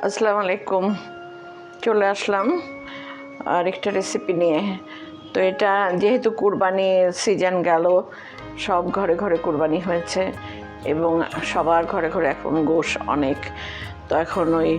আসসালামু আলাইকুম। চলে আসলাম আরেকটা রেসিপি নিয়ে। তো এটা যেহেতু কুরবানির সিজন গেল, সব ঘরে ঘরে কুরবানি হয়েছে এবং সবার ঘরে ঘরে এখন গোশ অনেক। তো এখন ওই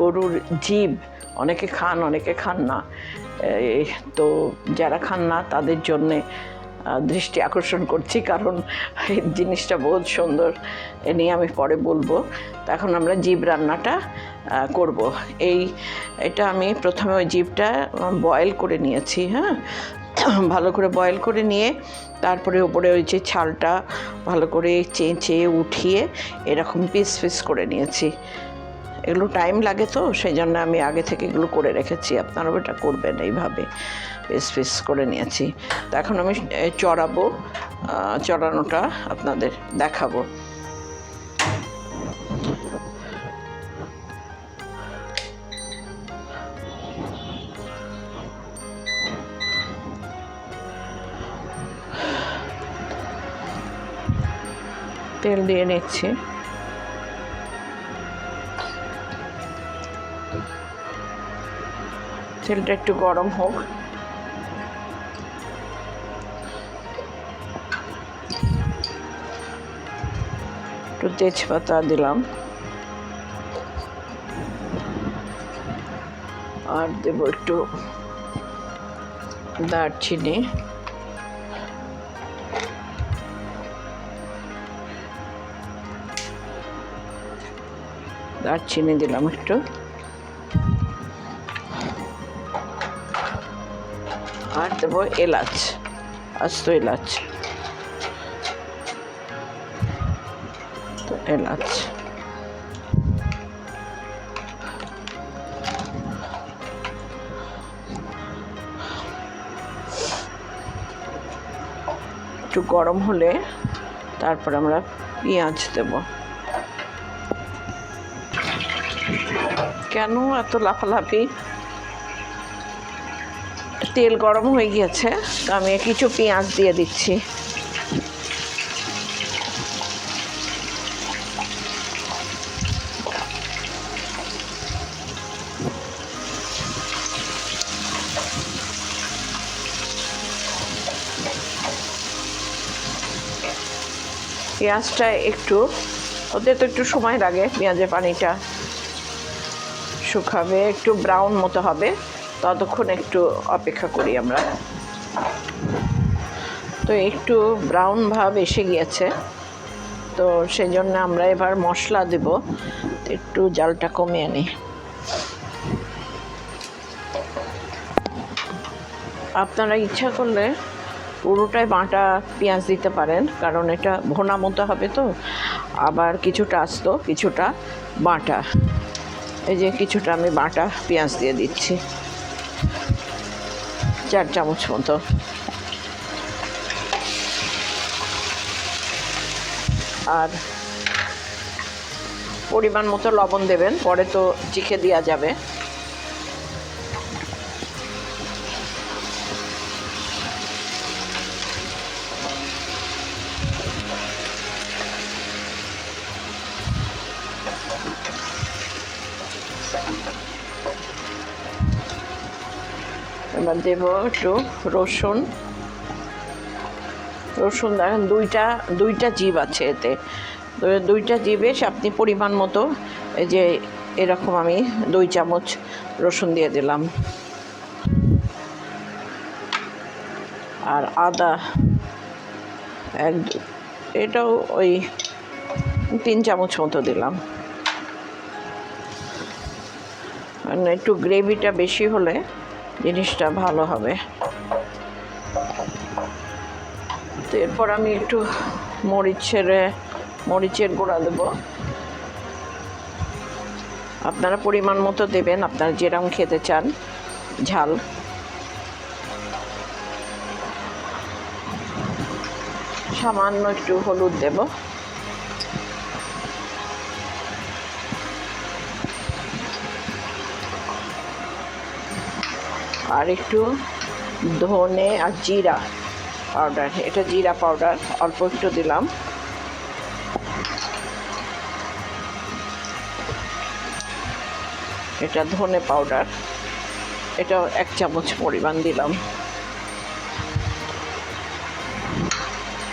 গরুর জিব অনেকে খান, অনেকে খান না। তো যারা খান না তাদের জন্যে দৃষ্টি আকর্ষণ করছি, কারণ এই জিনিসটা বহুত সুন্দর। এ নিয়ে আমি পরে বলবো। তো এখন আমরা জিব রান্নাটা করব। এটা আমি প্রথমে ওই জিবটা বয়েল করে নিয়েছি, হ্যাঁ, ভালো করে বয়েল করে নিয়ে তারপরে ওপরে ওই যে ছালটা ভালো করে চেঁচে উঠিয়ে এরকম পিস পিস করে নিয়েছি। এগুলো টাইম লাগে, তো সেই জন্য আমি আগে থেকে এগুলো করে রেখেছি। আপনারাও এটা করবেন এইভাবে, পিস পিস করে নিয়েছি। তো এখন আমি চড়াবো, চড়ানোটা আপনাদের দেখাবো। তেল দিয়ে নিচ্ছি। তেলটা একটু গরম হোক। একটু তেজপাতা দিলাম আর দেব একটু দারচিনি, দিলাম একটু, আর দেবো এলাচ, আস্ত এলাচ। তো এলাচ একটু গরম হলে তারপর আমরা পেঁয়াজ দেব। কেন এত লাফালাফি? তেল গরম হয়ে গিয়েছে, তো আমি কিছু পেঁয়াজ দিয়ে দিচ্ছি। পেঁয়াজটা একটু ওতে তো একটু সময় লাগে, পেঁয়াজের পানিটা শুকাবে, একটু ব্রাউন মতো হবে, ততক্ষণ একটু অপেক্ষা করি আমরা। তো একটু ব্রাউন ভাব এসে গিয়েছে, তো সেই জন্য আমরা এবার মশলা দেব। একটু জালটা কমিয়ে নিই। আপনারা ইচ্ছা করলে পুরোটাই বাটা পেঁয়াজ দিতে পারেন, কারণ এটা ভোনা মতো হবে। তো আবার কিছুটা আস্ত, কিছুটা বাটা। এই যে কিছুটা আমি বাটা পেঁয়াজ দিয়ে দিচ্ছি, 4 চামচ মতো। আর পরিমাণ মতো লবণ দেবেন, পরে তো চিখে দেওয়া যাবে। এবার দেব একটু রসুন। দেখেন দুইটা জিব আছে এতে, তো 2টা জিবে আপনি পরিমাণ মতো এই যে এরকম আমি 2 চামচ রসুন দিয়ে দিলাম। আর আদা এটাও ওই 3 চামচ মতো দিলাম। মানে একটু গ্রেভিটা বেশি হলে জিনিসটা ভালো হবে। তো এরপর আমি একটু মরিচের গুঁড়া দেব। আপনারা পরিমাণ মতো দেবেন, আপনারা যেরকম খেতে চান ঝাল। সামান্য একটু হলুদ দেব। আর একটু ধনে আর জিরা পাউডার, এটা জিরা পাউডার অল্প একটু দিলাম। এটা ধনে পাউডার, এটাও 1 চামচ পরিমাণ দিলাম।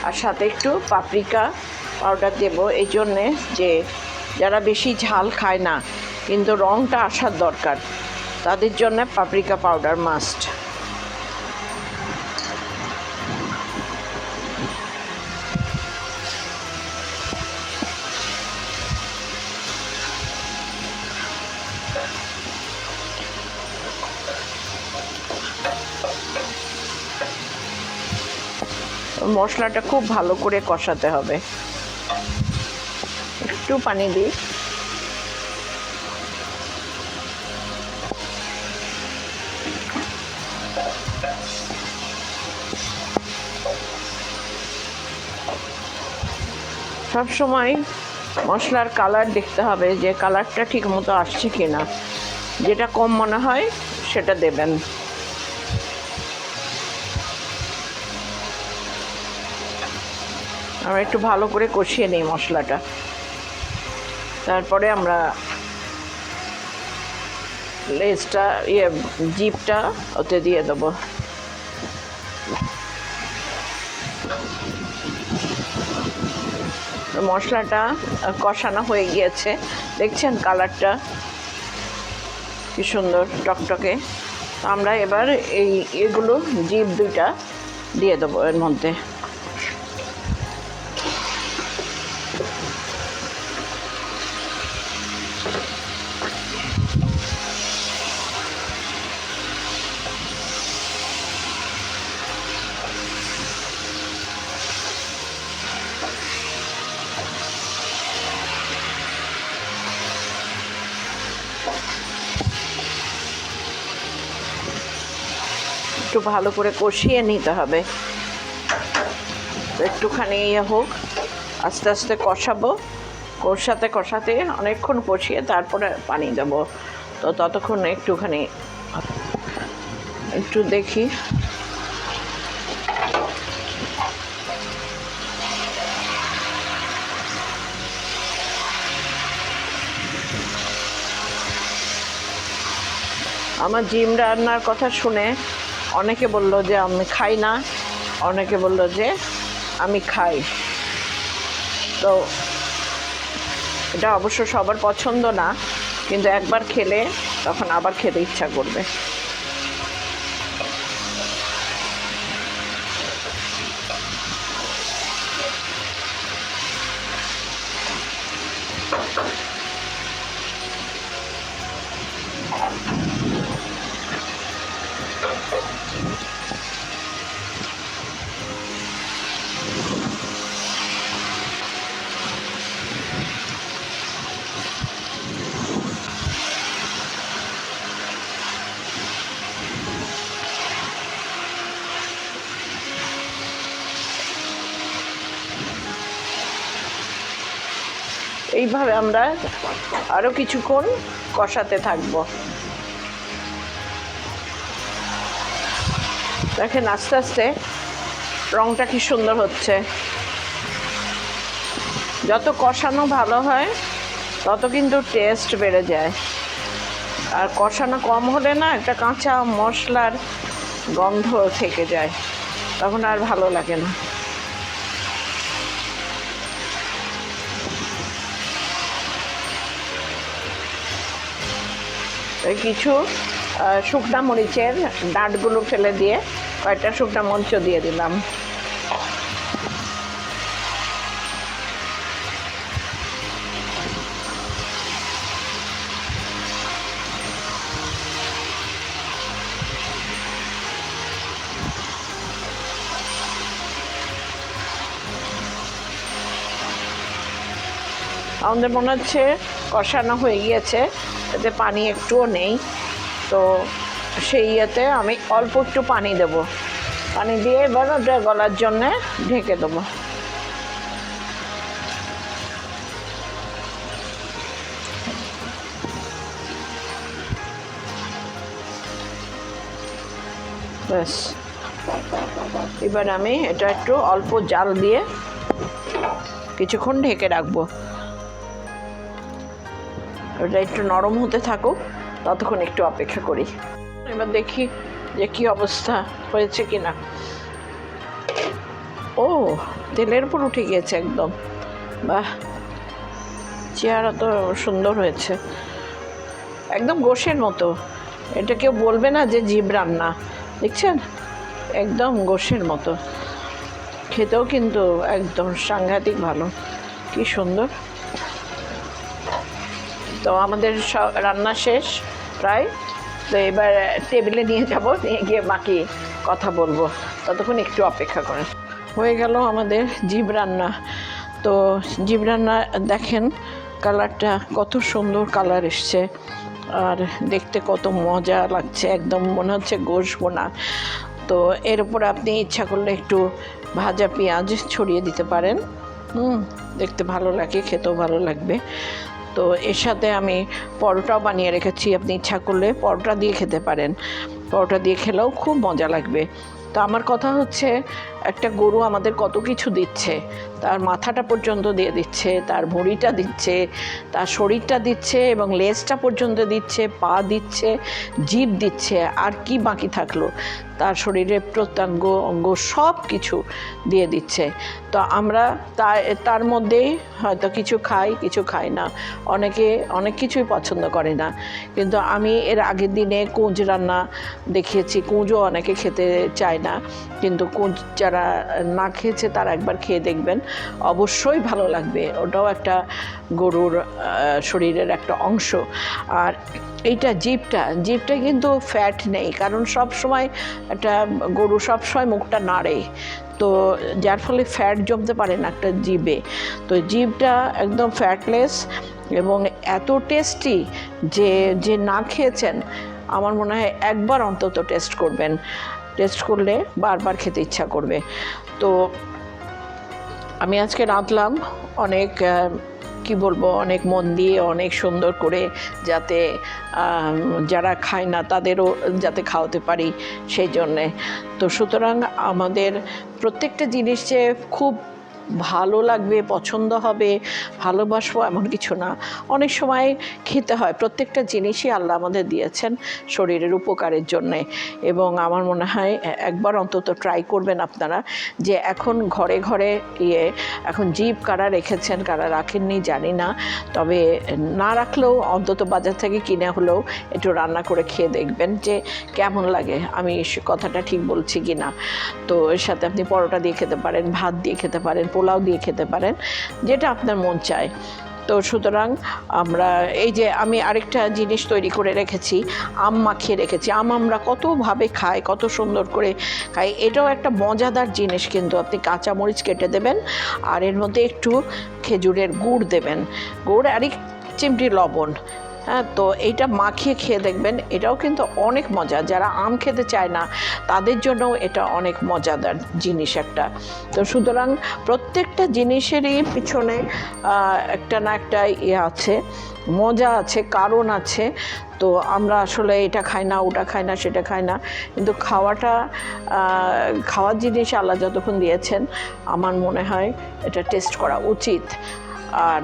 আর সাথে একটু পাপরিকা পাউডার দেব, এই জন্যে যে যারা বেশি ঝাল খায় না কিন্তু রঙটা আসার দরকার, তাদের জন্য পাপরিকা পাউডার মাস্ট। মশলাটা খুব ভালো করে কষাতে হবে। একটু পানি দিই। সব সময় মশলার কালার দেখতে হবে যে কালারটা ঠিক মতো আসছে কিনা, যেটা কম মনে হয় সেটা দেবেন। আমরা একটু ভালো করে কষিয়ে নিই মশলাটা, তারপরে আমরা লেজটা জিপটা ওতে দিয়ে দেবো। মশলাটা কষানো হয়ে গিয়েছে, দেখছেন কালারটা কি সুন্দর টকটকে। আমরা এবার এগুলো জিপ 2টা দিয়ে দেবো এর মধ্যে। একটু ভালো করে কষিয়ে নিতে হবে। একটুখানি হোক, আস্তে আস্তে কষাবো, কষাতে অনেকক্ষণ কষিয়ে তারপরে পানি দেবো। তো ততক্ষণ একটুখানি একটু দেখি। আমার জিম রান্নার কথা শুনে অনেকে বলল যে আমি খাই না, অনেকে বলল যে আমি খাই। তো এটা অবশ্য সবার পছন্দ না, কিন্তু একবার খেলে তখন আবার খেতে ইচ্ছা করবে। এইভাবে আমরা আরও কিছুক্ষণ কষাতে থাকবো। দেখেন আস্তে আস্তে রঙটা কি সুন্দর হচ্ছে। যত কষানো ভালো হয় তত কিন্তু টেস্ট বেড়ে যায়, আর কষানো কম হলে না একটা কাঁচা মশলার গন্ধ থেকে যায়, তখন আর ভালো লাগে না। কিছু শুকনা মরিচের ডাঁটগুলো ফেলে দিয়ে কয়েকটা শুকনা মরিচ দিয়ে দিলাম। আমাদের মনে হচ্ছে কষানো হয়ে গিয়েছে, এতে পানি একটুও নেই। তো সেই ইয়েতে আমি অল্প একটু পানি দেব, পানি দিয়ে এবার ওটা গলার জন্যে ঢেকে দেবো। ব্যাস, এবার আমি এটা একটু অল্প জাল দিয়ে কিছুক্ষণ ঢেকে রাখবো। ওটা একটু নরম হতে থাকুক, ততক্ষণ একটু অপেক্ষা করি। এবার দেখি যে কী অবস্থা হয়েছে কিনা। ও, তেলের উপর উঠে গিয়েছে একদম। বাহ, চেহারা তো সুন্দর হয়েছে, একদম গোশের মতো। এটা কেউ বলবে না যে জিভ রান্না, দেখছেন, একদম গোশের মতো। খেতেও কিন্তু একদম সাংঘাতিক ভালো, কি সুন্দর। তো আমাদের রান্না শেষ প্রায়। তো এবার টেবিলে নিয়ে যাব, নিয়ে গিয়ে বাকি কথা বলবো, ততক্ষণ একটু অপেক্ষা করেন। হয়ে গেল আমাদের জিভ রান্না। তো জিভ রান্না দেখেন কালারটা কত সুন্দর কালার এসছে, আর দেখতে কত মজা লাগছে, একদম মনে হচ্ছে গোশ বোনা। তো এর উপর আপনি ইচ্ছা করলে একটু ভাজা পেঁয়াজ ছড়িয়ে দিতে পারেন, দেখতে ভালো লাগে, খেতেও ভালো লাগবে। তো এর সাথে আমি পরোটাও বানিয়ে রেখেছি, আপনি ইচ্ছা করলে পরোটা দিয়ে খেতে পারেন, পরোটা দিয়ে খেলেও খুব মজা লাগবে। তো আমার কথা হচ্ছে, একটা গরু আমাদের কত কিছু দিচ্ছে, তার মাথাটা পর্যন্ত দিয়ে দিচ্ছে, তার ভুঁড়িটা দিচ্ছে, তার শরীরটা দিচ্ছে, এবং লেজটা পর্যন্ত দিচ্ছে, পা দিচ্ছে, জিভ দিচ্ছে, আর কি বাকি থাকলো, তার শরীরের প্রত্যঙ্গ অঙ্গ সব কিছু দিয়ে দিচ্ছে। তো আমরা তার মধ্যেই হয়তো কিছু খাই, কিছু খাই না, অনেকে অনেক কিছুই পছন্দ করে না। কিন্তু আমি এর আগের দিনে কুঁজ রান্না দেখিয়েছি, কুঁজও অনেকে খেতে চায় না, কিন্তু কুঁজ যারা না খেয়েছে তারা একবার খেয়ে দেখবেন, অবশ্যই ভালো লাগবে। ওটাও একটা গরুর শরীরের একটা অংশ। আর এইটা জিভটা কিন্তু ফ্যাট নেই, কারণ সব সময় একটা গরু সবসময় মুখটা নাড়ে, তো যার ফলে ফ্যাট জমতে পারে না একটা জিভে। তো জিভটা একদম ফ্যাটলেস এবং এত টেস্টি যে না খেয়েছেন, আমার মনে হয় একবার অন্তত টেস্ট করবেন, টেস্ট করলে বারবার খেতে ইচ্ছা করবে। তো আমি আজকে রাঁধলাম অনেক, কি বলবো, অনেক মন দিয়ে, অনেক সুন্দর করে, যাতে যারা খায় না তাদেরও যাতে খাওয়াতে পারি সেই জন্যে। তো সুতরাং আমাদের প্রত্যেকটা জিনিস যে খুব ভালো লাগবে, পছন্দ হবে, ভালোবাসবো এমন কিছু না। অনেক সময় খেতে হয়, প্রত্যেকটা জিনিসই আল্লাহ আমাদের দিয়েছেন শরীরের উপকারের জন্যে। এবং আমার মনে হয় একবার অন্তত ট্রাই করবেন আপনারা, যে এখন ঘরে ঘরে এখন জিভ কারা রেখেছেন কারা রাখেননি জানি না, তবে না রাখলেও অন্তত বাজার থেকে কিনে হলেও একটু রান্না করে খেয়ে দেখবেন যে কেমন লাগে, আমি কথাটা ঠিক বলছি কি না। তো এর সাথে আপনি পরোটা দিয়ে খেতে পারেন, ভাত দিয়ে খেতে পারেন, পোলাও দিয়ে খেতে পারেন, যেটা আপনার মন চায়। তো সুতরাং আমরা এই যে আমি আরেকটা জিনিস তৈরি করে রেখেছি, আম মাখিয়ে রেখেছি। আমরা কতভাবে খাই, কত সুন্দর করে খাই, এটাও একটা মজাদার জিনিস। কিন্তু আপনি কাঁচামরিচ কেটে দেবেন, আর এর মধ্যে একটু খেজুরের গুড় দেবেন, গুড় আর এক চিমটি লবণ, হ্যাঁ। তো এইটা মাখিয়ে খেয়ে দেখবেন, এটাও কিন্তু অনেক মজা। যারা আম খেতে চায় না তাদের জন্যও এটা অনেক মজাদার জিনিস একটা। তো সুতরাং প্রত্যেকটা জিনিসেরই পিছনে একটা না একটা আছে, মজা আছে, কারণ আছে। তো আমরা আসলে এটা খাই না, ওটা খাই না, সেটা খাই না, কিন্তু খাওয়ার জিনিস আল্লাহ যতক্ষণ দিয়েছেন, আমার মনে হয় এটা টেস্ট করা উচিত। আর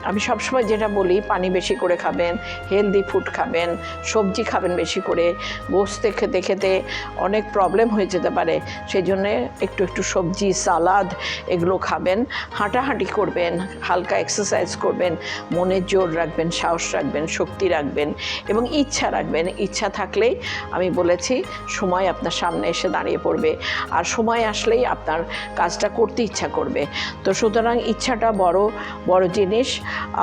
আমি সবসময় যেটা বলি, পানি বেশি করে খাবেন, হেলদি ফুড খাবেন, সবজি খাবেন বেশি করে। গোস্তে খেতে খেতে অনেক প্রবলেম হয়ে যেতে পারে, সেই জন্যে একটু একটু সবজি, সালাদ এগুলো খাবেন। হাঁটাহাঁটি করবেন, হালকা এক্সারসাইজ করবেন, মনের জোর রাখবেন, সাহস রাখবেন, শক্তি রাখবেন এবং ইচ্ছা রাখবেন। ইচ্ছা থাকলেই আমি বলেছি সময় আপনার সামনে এসে দাঁড়িয়ে পড়বে, আর সময় আসলেই আপনার কাজটা করতে ইচ্ছা করবে। তো সুতরাং ইচ্ছাটা বড় জিনিস।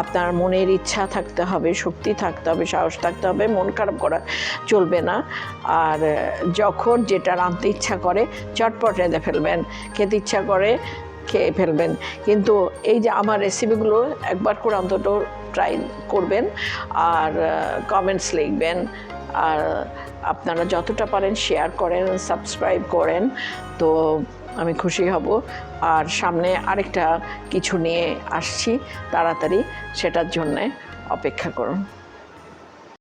আপনার মনের ইচ্ছা থাকতে হবে, শক্তি থাকতে হবে, সাহস থাকতে হবে, মন খারাপ করা চলবে না। আর যখন যেটা রাঁধতে ইচ্ছা করে চটপট রেঁধে ফেলবেন, খেতে ইচ্ছা করে খেয়ে ফেলবেন। কিন্তু এই যে আমার রেসিপিগুলো একবার করে অন্তত ট্রাই করবেন, আর কমেন্টস লিখবেন, আর আপনারা যতটা পারেন শেয়ার করেন, সাবস্ক্রাইব করেন, তো আমি খুশি হব। আর সামনে আরেকটা কিছু নিয়ে আসছি তাড়াতাড়ি, সেটার জন্যে অপেক্ষা করুন।